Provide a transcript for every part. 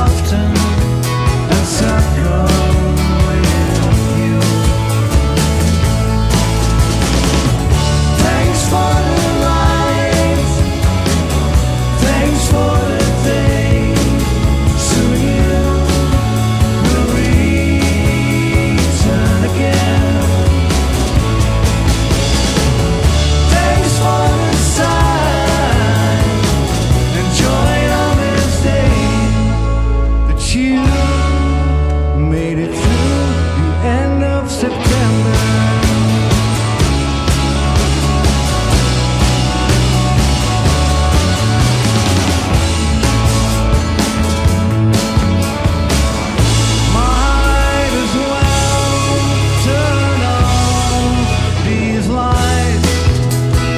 often and circle with you. Thanks for the light, thanks for the day. Soon you will return again. Thanks for the sign and joy on this day that you made it through the end of September. Might as well turn on these lights.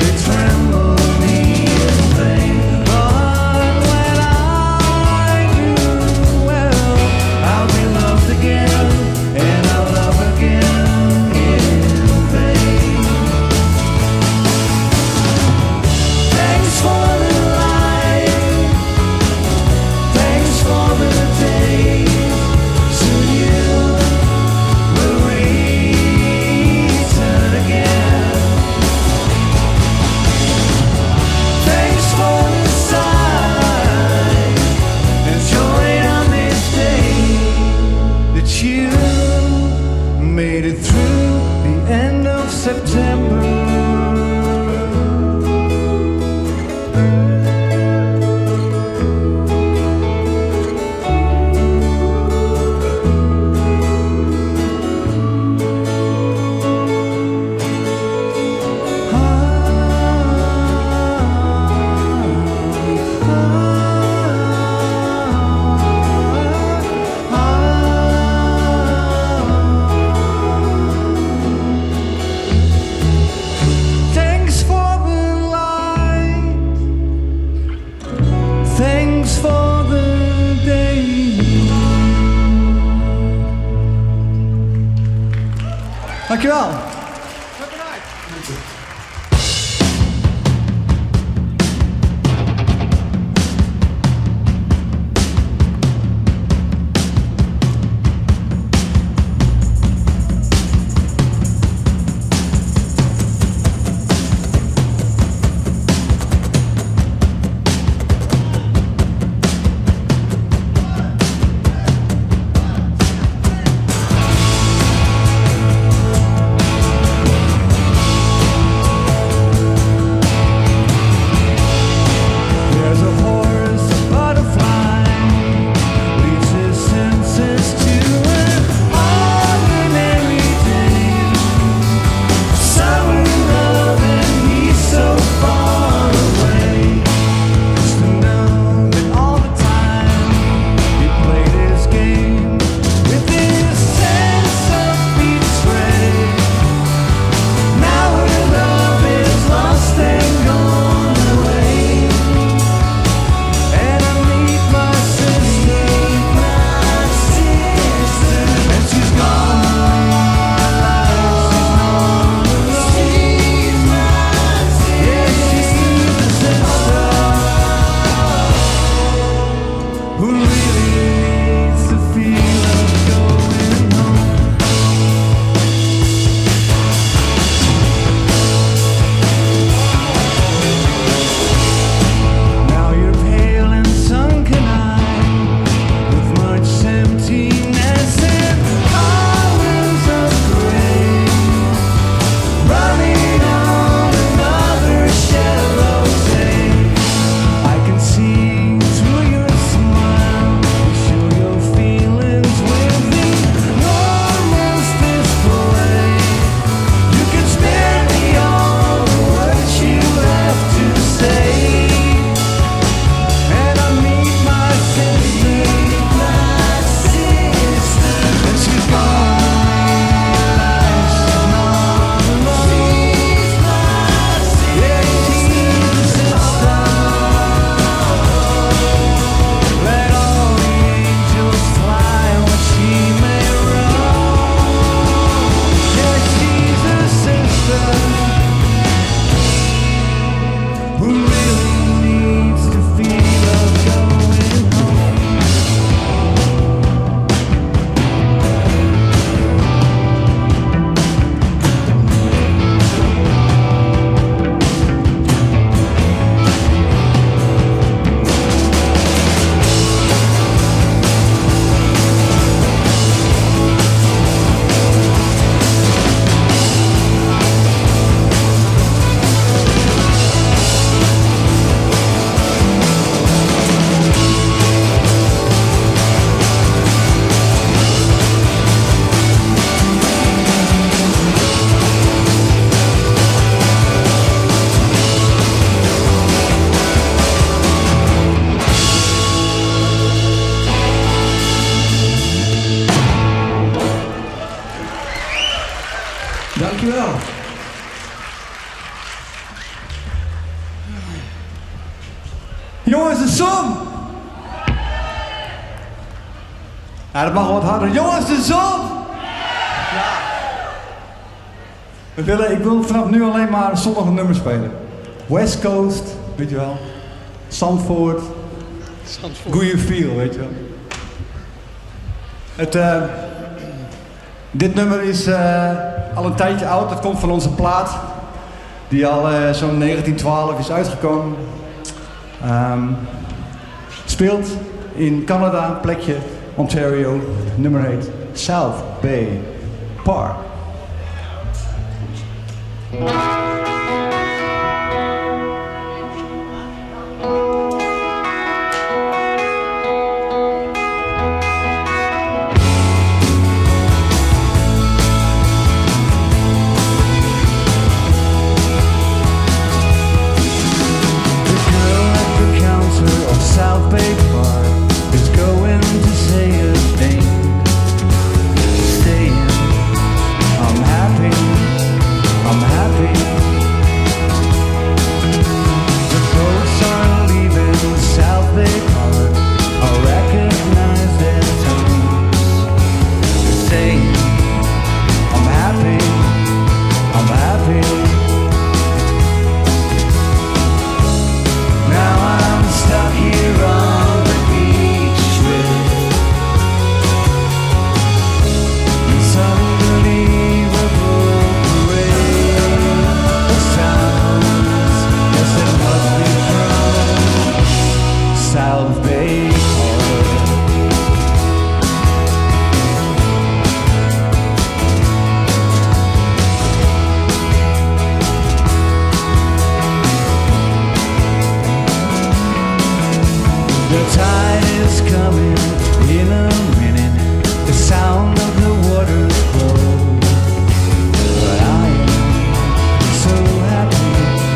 They tremble me in vain. But when I do, well, I'll be loved again, and I'll love again in vain. Thanks for the light, thanks for the day. Soon you will return again. Thanks for the sign and joy on this day that you made it through the end of September. Thanks for the light, thanks for the day. Dankjewel. zon! Ja, dat mag wel wat harder. Jongens, de zon! Ja. Ik wil vanaf nu alleen maar zonnige nummers spelen. West Coast, weet je wel. Zandvoort. Goeie feel, weet je wel. Dit nummer is al een tijdje oud. Het komt van onze plaat. Die al zo'n 1912 is uitgekomen. Speelt in Canada, plekje Ontario. Het nummer heet South Bay Park. South Bay Park is going to say a thing. Staying, I'm happy, I'm happy. The boats are leaving South Bay Park, I recognize their tones. They're saying, I'm happy, I'm happy. Now I'm stuck here on the beach with this unbelievable parade of sounds. Yes, it must be from South Bay Park. The tide is coming in a minute. The sound of the water flow. But I am so happy.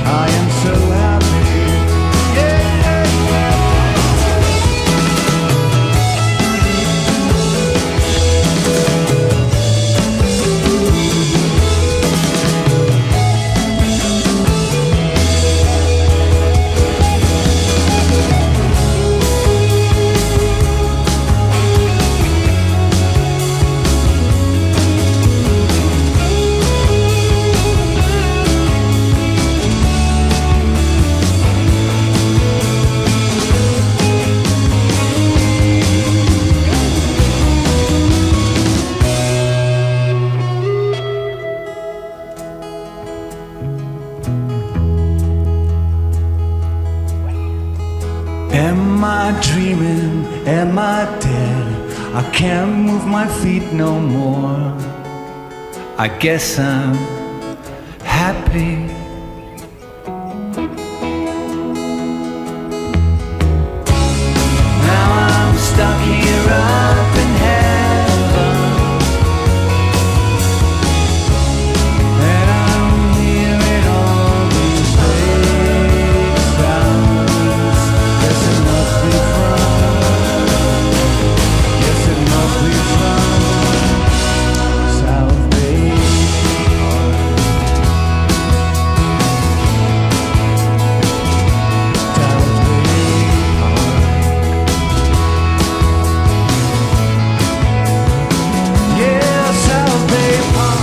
I am so happy. Yeah. Am I dreaming? Am I dead? I can't move my feet no more. I guess I'm happy. Now I'm stuck here up in heaven, and I'm hearing all these fake sounds. Yes, it must be from, yes, it must be from South Bay Park. South Bay Park. Yeah, South Bay Park.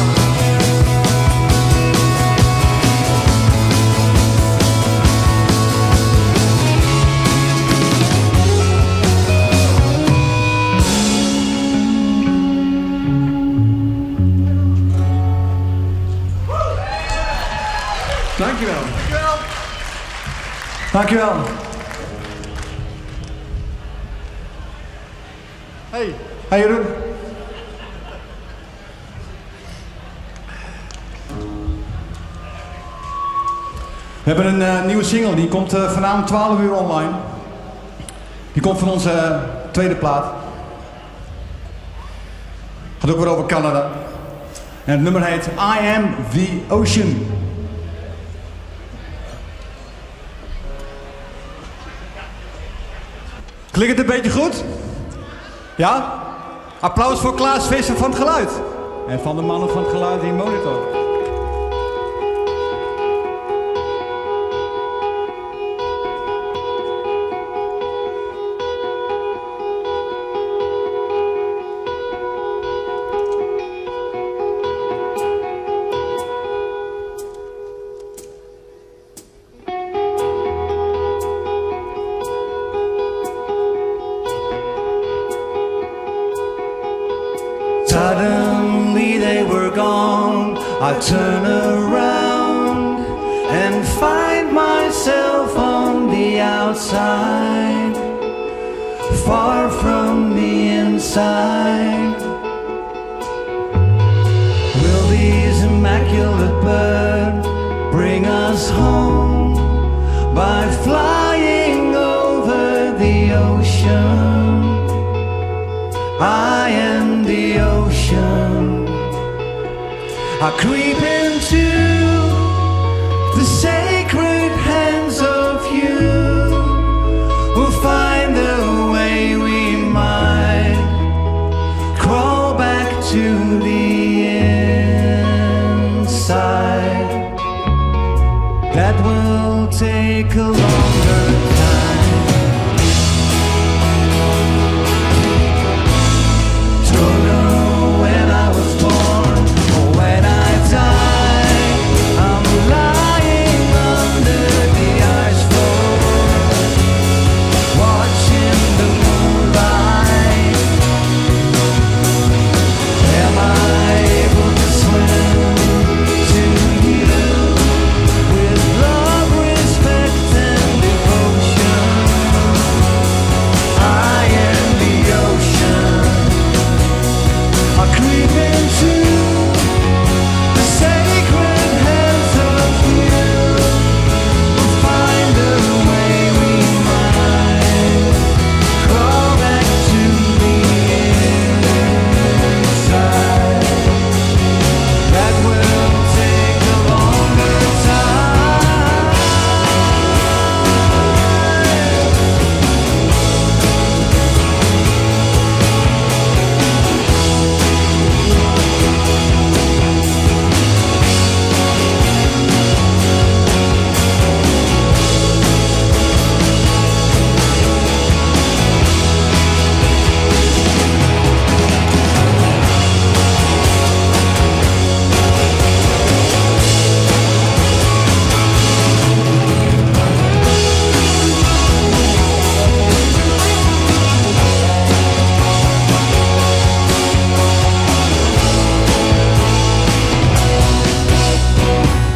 Dankjewel. Dankjewel. Hey. Hey Jeroen. We hebben een nieuwe single, die komt vanavond 12 uur online. Die komt van onze tweede plaat. Gaat ook weer over Canada. En het nummer heet I Am The Ocean. Klinkt het een beetje goed? Ja? Applaus voor Klaas Visser van het geluid. En van de mannen van het geluid in monitor. Suddenly they were gone. I turn around and find myself on the outside, far from the inside. Will these immaculate birds bring us home by flying over the ocean? I am the ocean. I creep into the sacred hands of you. We'll find the way we might crawl back to the inside. That will take a longer time. Don't know when I was born or when I die. I'm lying under the ice floor, watching the moonlight. Am I able to swim to you with love, respect, and devotion? I am the ocean. I creep into the sacred hands of you. We'll find a way we might crawl back to the inside. That will take a longer time.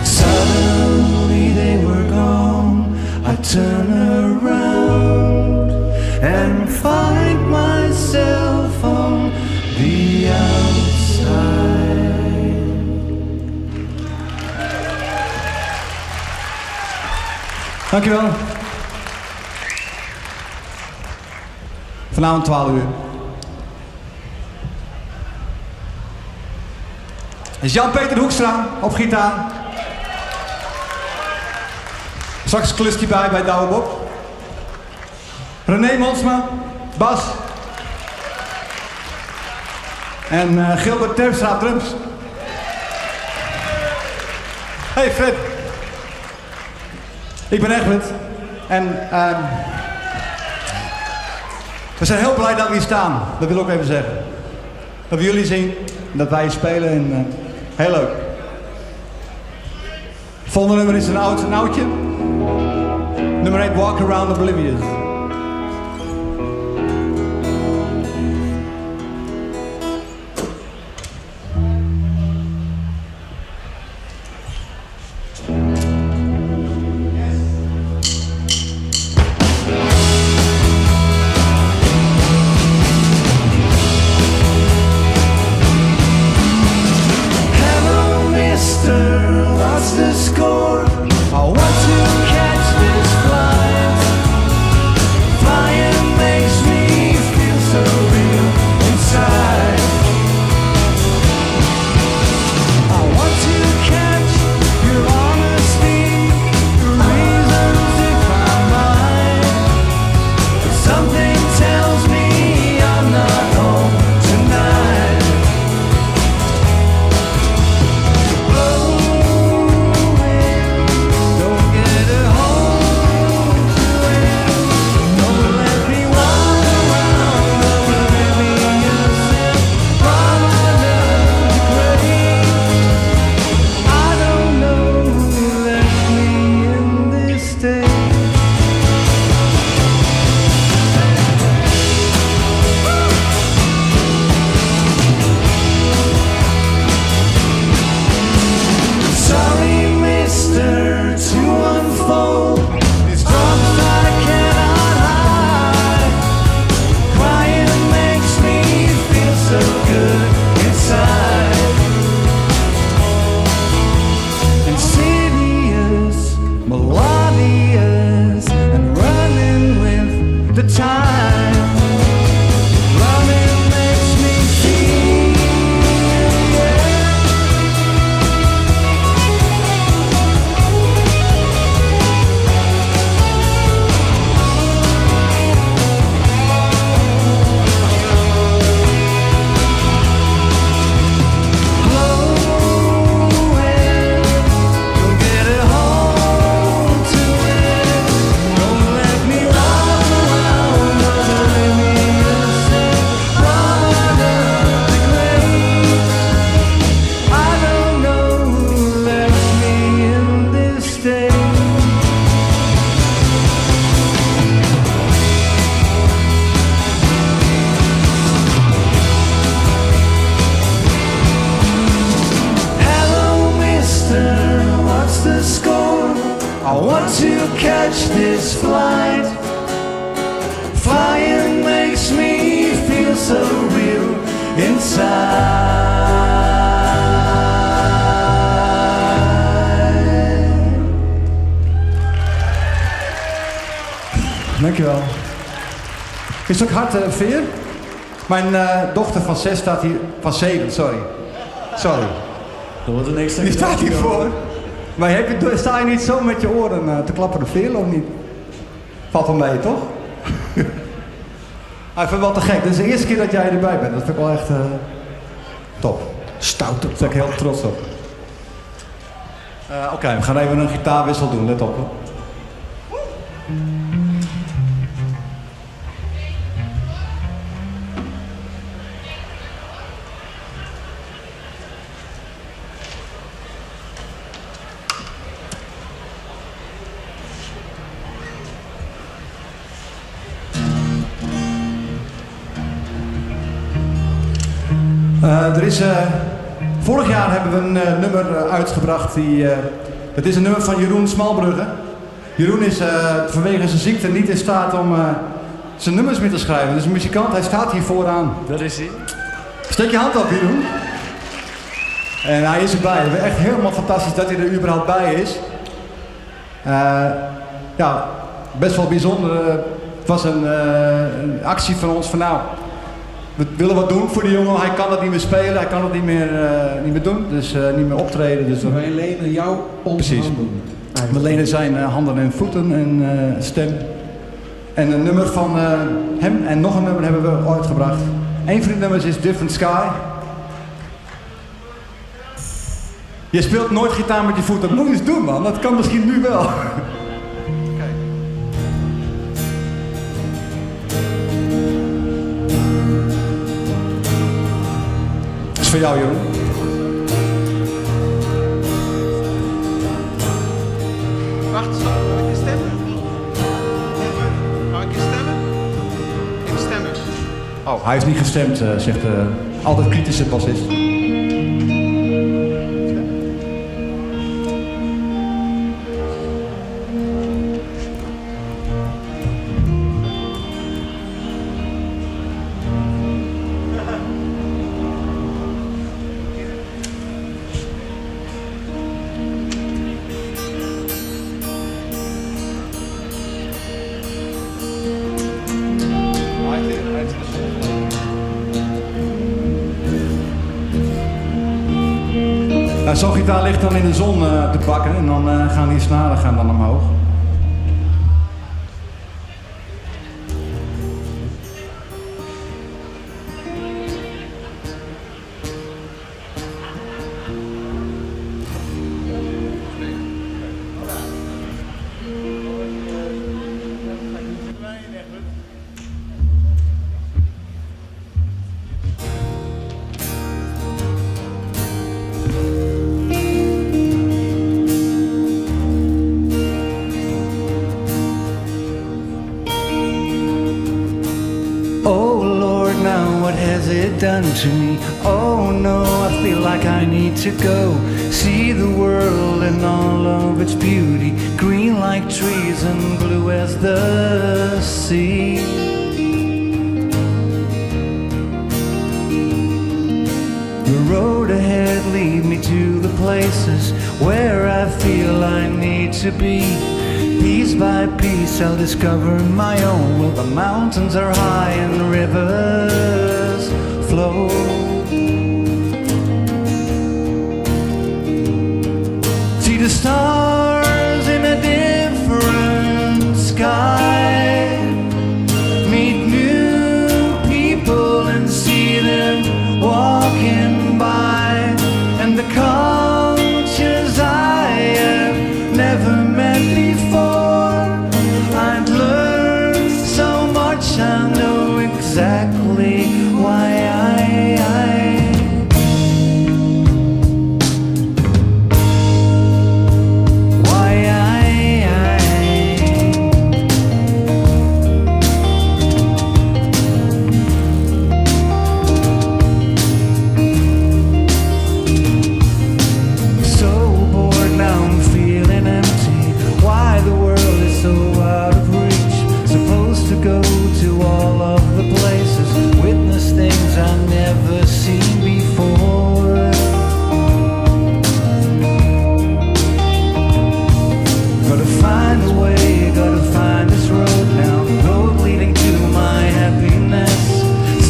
Suddenly they were gone. I turn around and find myself on the outside. Dankjewel. Vanavond 12 uur. Is Jan-Peter Hoekstra op gitaar. Straks klust hij bij Douwe Bob. René Monsma, bas. En Gilbert Terpstra, drums. Hey Fred. Ik ben Egbert. En we zijn heel blij dat we hier staan. Dat wil ik ook even zeggen. Dat we jullie zien. Dat wij hier spelen. En, heel leuk. Het volgende nummer is een oudje. Nummer 8, Walk Around Oblivious. Hello, mister, what's the score? I want to catch this flight. this flight. Flying makes me feel so real inside. Dankjewel. Is het ook hard, Veer? Mijn dochter van 6 staat hier... Van 7, sorry. Dat wordt een extra. Die staat hier voor. Maar sta je niet zo met je oren te klappen de Veer of niet? Valt wel mee, toch? Ik vind het wel te gek. Dit is de eerste keer dat jij erbij bent. Dat vind ik wel echt top. Stout. Daar ben ik heel trots op. Oké, we gaan even een gitaarwissel doen. Let op. Hoor. Vorig jaar hebben we een nummer uitgebracht. Het is een nummer van Jeroen Smalbrugge. Jeroen is vanwege zijn ziekte niet in staat om zijn nummers meer te schrijven. Dus een muzikant, hij staat hier vooraan. Dat is hij. Steek je hand op, Jeroen. En hij is erbij. Het is echt helemaal fantastisch dat hij er überhaupt bij is. Ja, best wel bijzonder. Het was een actie van ons van nou... We willen wat doen voor die jongen, hij kan dat niet meer spelen, hij kan dat niet meer doen, dus niet meer optreden. Dus wij lenen jou onze handen. We lenen zijn handen en voeten en stem. En een nummer van hem en nog een nummer hebben we uitgebracht. Een van die nummers is Different Sky. Je speelt nooit gitaar met je voeten, dat moet je eens doen man, dat kan misschien nu wel. Voor jou, Jeroen. Wacht, mag ik stemmen? Mag ik stemmen? Ik stemmen. Oh, hij heeft niet gestemd, zegt de altijd kritische bassist. Zo'n gitaar ligt dan in de zon te bakken en dan gaan die snaren dan omhoog. Done to me. Oh no, I feel like I need to go see the world in all of its beauty, green like trees and blue as the sea. The road ahead lead me to the places where I feel I need to be. Piece by piece I'll discover my own. Well, the mountains are high and the rivers flow. See the stars in a different sky. Meet new people and see them walking by. And the cultures I have never met before. I've learned so much, I know exactly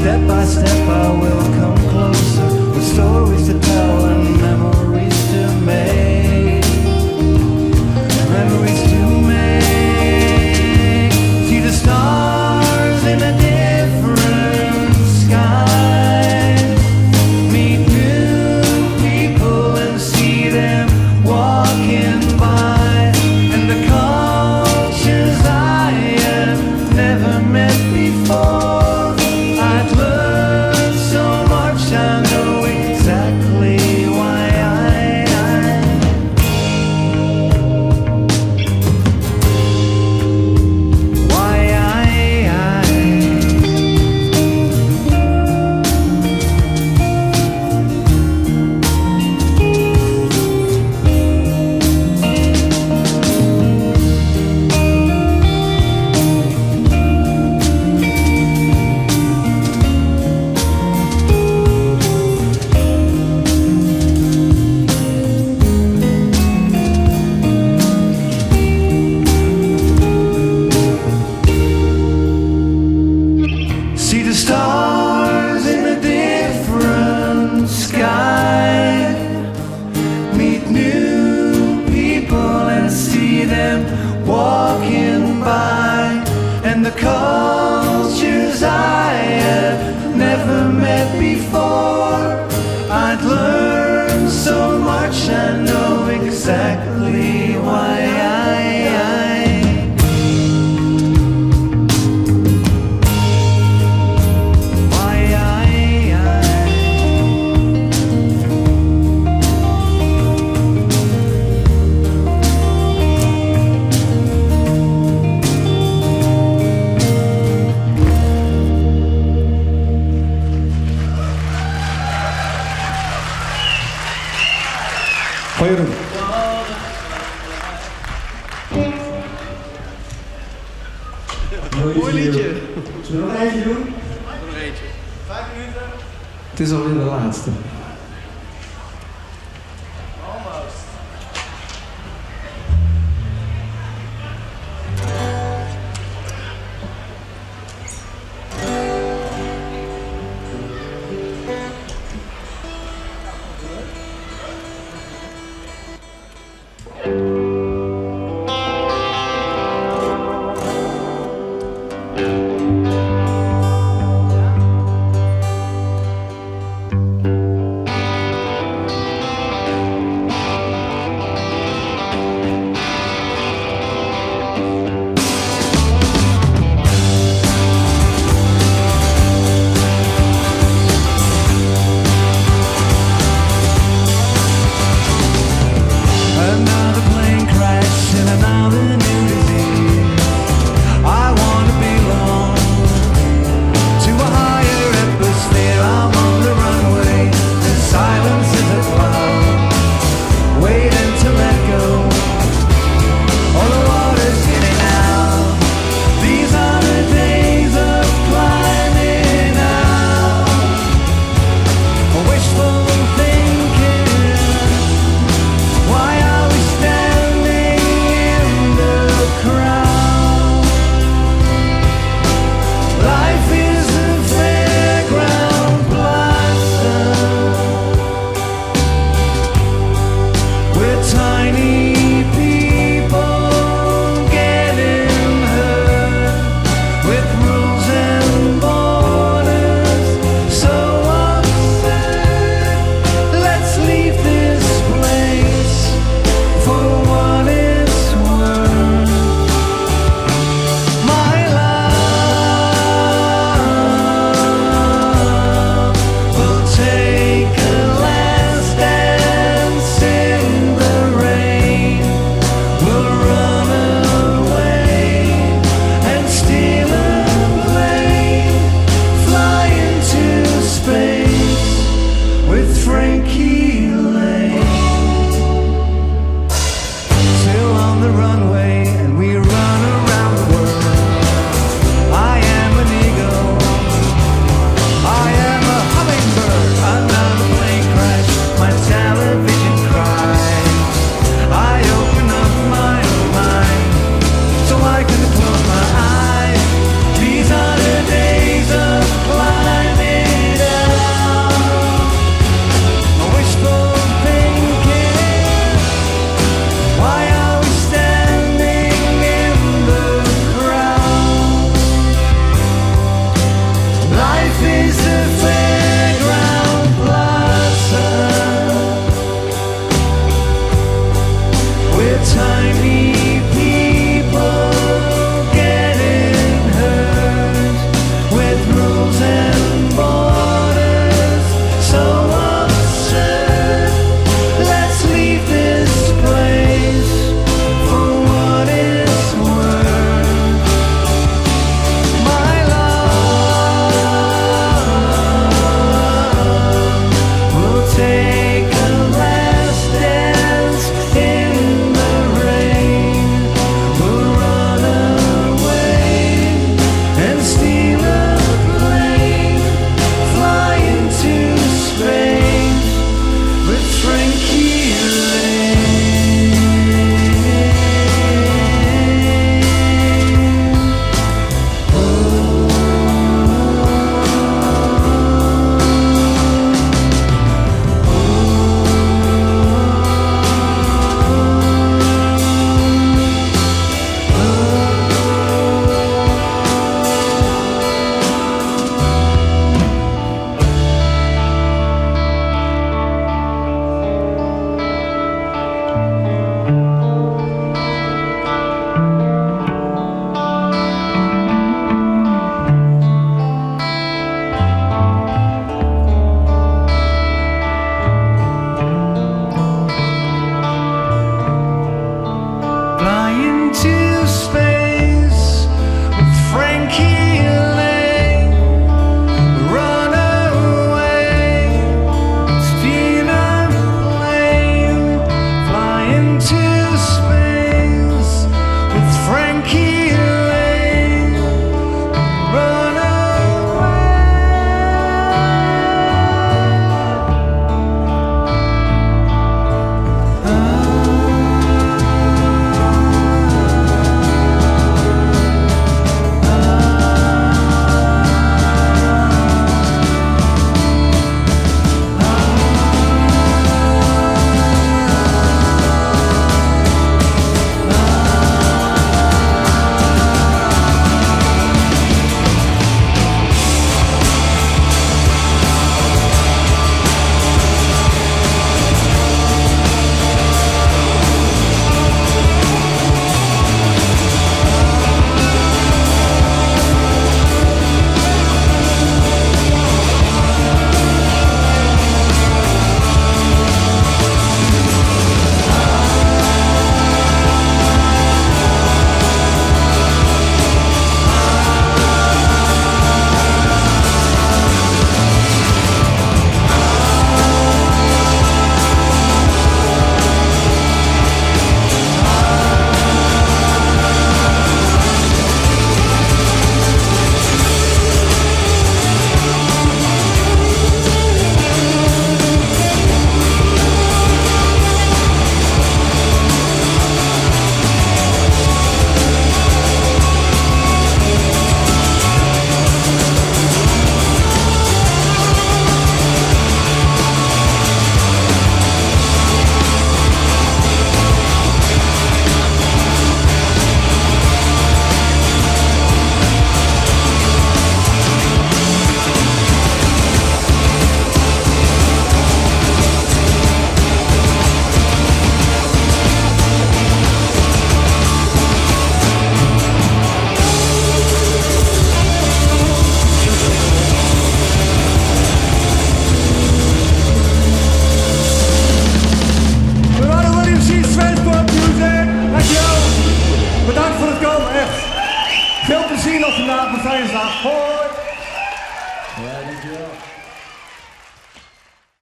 step by step I will come closer with stories to tell and memories to make. Memories to make. See the stars in a different sky. Meet new people and see them walking by. And the cultures I have never met before. I'd learned so much, I know exactly why see the stars in a different sky. Meet new people and see them walking by. And the cultures I have never met before. I'd learned so much, I know exactly why Van Jeroen. Mooi liedje. Zullen we nog eentje doen? Nog eentje. 5 minuten. Het is alweer de laatste.